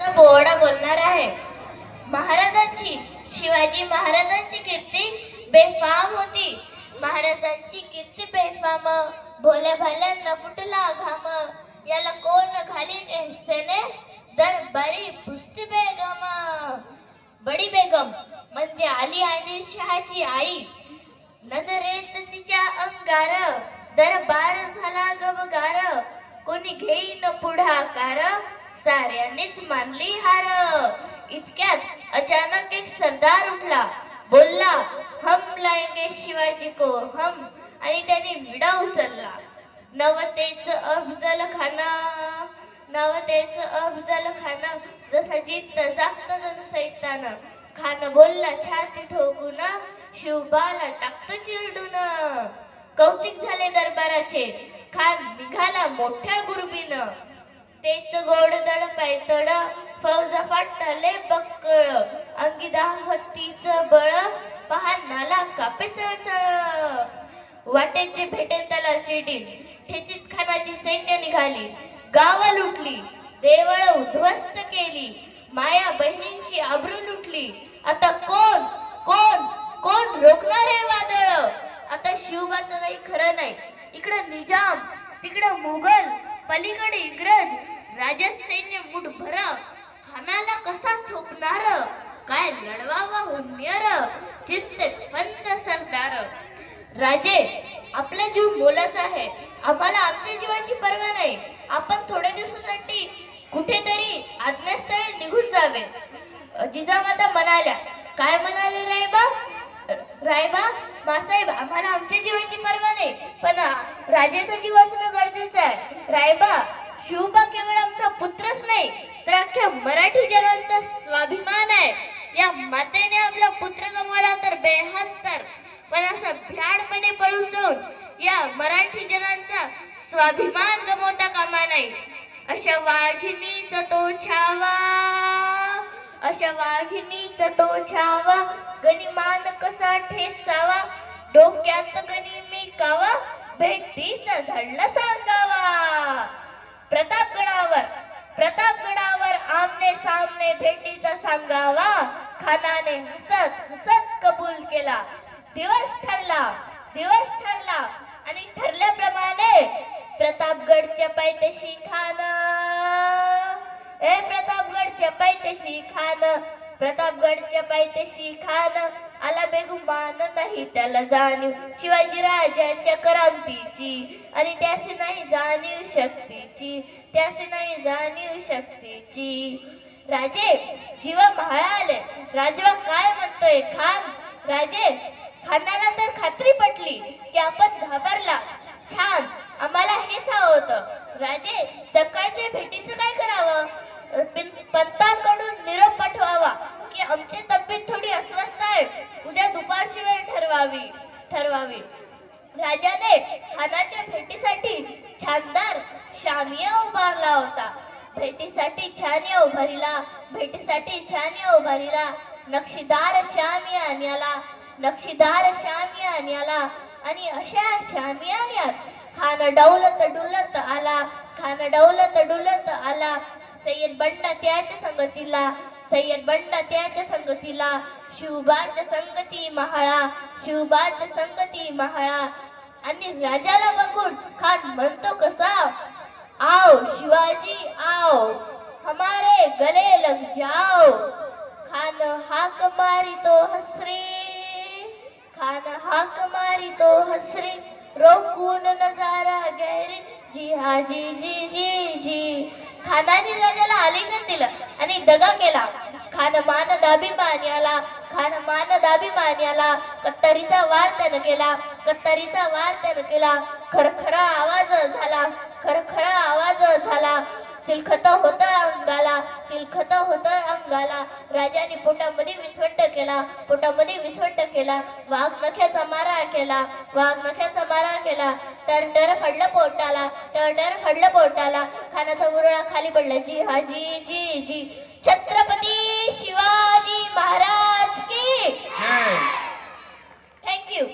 बोवाडा बोलणार आहे. शिवाजी महाराजांची कीर्ती बेफाम होती. महाराजांची कीर्ती बेफाम, भोल्या भाल्यांना फुटला घाम. याला कोण घालीन सेने, दरबारी पुसती बेगम. बडी बेगम म्हणजे आली आदिलशहाची आई. नजरेत तिच्या अंगार, दरबार झाला गबगार. कोणी घेईन पुढाकार, साऱ्यांनीच मानली हार. इतक्यात अचानक एक सरदार उठला, बोलला, हम लाएंगे शिवाजी को हम. आणि त्याने विडा उचलला. नवतेच अफजल खान जसा जिद्द जागत जणू सैतान. खान बोलला छाती ठोकून, शिवबाला टाकत चिरडून. कौतिक झाले दरबाराचे, खान निघाला मोठ्या गुरबीनं. तेच गोडदड पायतड, फौजा फाटले बक्कळ. अंगी हत्तीच बळ, पहानाला कापे चळचळ. वाटेत जे भेटेल त्याला चिडीन, ठेचीत खानाची सैन्य निघाली. गाव लुटली, देवळ उद्ध्वस्त केली. माया बहिणींची आबरू लुटली. आता कोण कोण कोण रोखणार हे वादळ. आता शिवबाचं काही खरं नाही. इकडं निजाम, तिकडं मुघल, पलीकडे इंग्रज. राजा सैन्य मुठभर, खानाला कसा थोपणार. काय लढवावा हुन्नर, चिंतेत पंत सरदार. राजे, आपला जीव मोलाचा आहे. आम्हाला आमच्या जीवाची पर्वा नाही. आपण थोड्या दिवसासाठी कुठेतरी आज्ञास्थळी निघून जावे. जिजामाता म्हणाल्या. काय म्हणाले रायबा? मासाहेब, आम्हाला आमच्या जीवाची पर्वा नाही, पण राजाचा जीव असणं गरजेचं आहे. रायबा, शिवबा केवळ आमचा पुत्रच नाही, तर अख्ख्या मराठी जनांचा स्वाभिमान आहे. या मातेने आपला पुत्र गमावला तर बेहत्तर, पण असं भ्याडपणे पळून जाऊन या मराठी जनांचा स्वाभिमान गमावता कामा नाही. अशा वाघिणीचा तो छावा, गनिमान कसा ठेचावा. डोक्यात गणी मी कावा, भेटीचा धडला सांगावा. प्रतापगडावर आमने सामने भेटीचा सांगावा. खानाने हसत हसत कबूल केला. दिवस ठरला आणि ठरल्याप्रमाणे प्रतापगडच्या पायथ्याशी खान आला बेगुमान. नाही त्याला जाणीव शिवाजी राजाच्या क्रांतीची, आणि त्यासी नाही जाणीव शक्तीची. राजे, जीवा म्हाळाले. राजवा काय म्हणतोय खान. राजे, खानाला तर खात्री पटली की आपण घाबरला. छान, आम्हाला हेच हवं होतं. राजे, सकाळच्या भेटीचं काय करावं. पंतांकडून निरोप पाठवावा की आमची तब्येत थोडी अस्वस्थ आहे, उद्या दुपारची वेळ ठरवावी. राजाने खानाच्या भेटीसाठी छानदार शामिया उभारला होता. भेटीसाठी छानिया उभारीला. नक्षीदार शामिया न्याला. आणि अशा शामियान्यात खान डौलत डुलत आला. सय्यद बंडा त्याच्या संगतीला. शिवबाच्या संगती महाळा. आणि राजाला बघून खान म्हणतो कसा, आओ शिवाजी आओ, हमारे गले लग जाओ. खान हाक मारी तो हसरे, रोकून नजारा गैरे. जी हा जी. खानाने राजाला आलिंगन दिलं आणि दगा केला. खान मान दाभिमान्याला कत्तरीचा वार त्यानं केला. खरखरा आवाज झाला. चिलखत होत अंगाला. राजाने पोटामध्ये विस्वट केला. वाघ नख्याचा मारा केला. टरटर फडलं पोटाला. खानाचा मुरळा खाली पडला. जी हा जी. छत्रपती शिवाजी महाराज की. थँक्यू.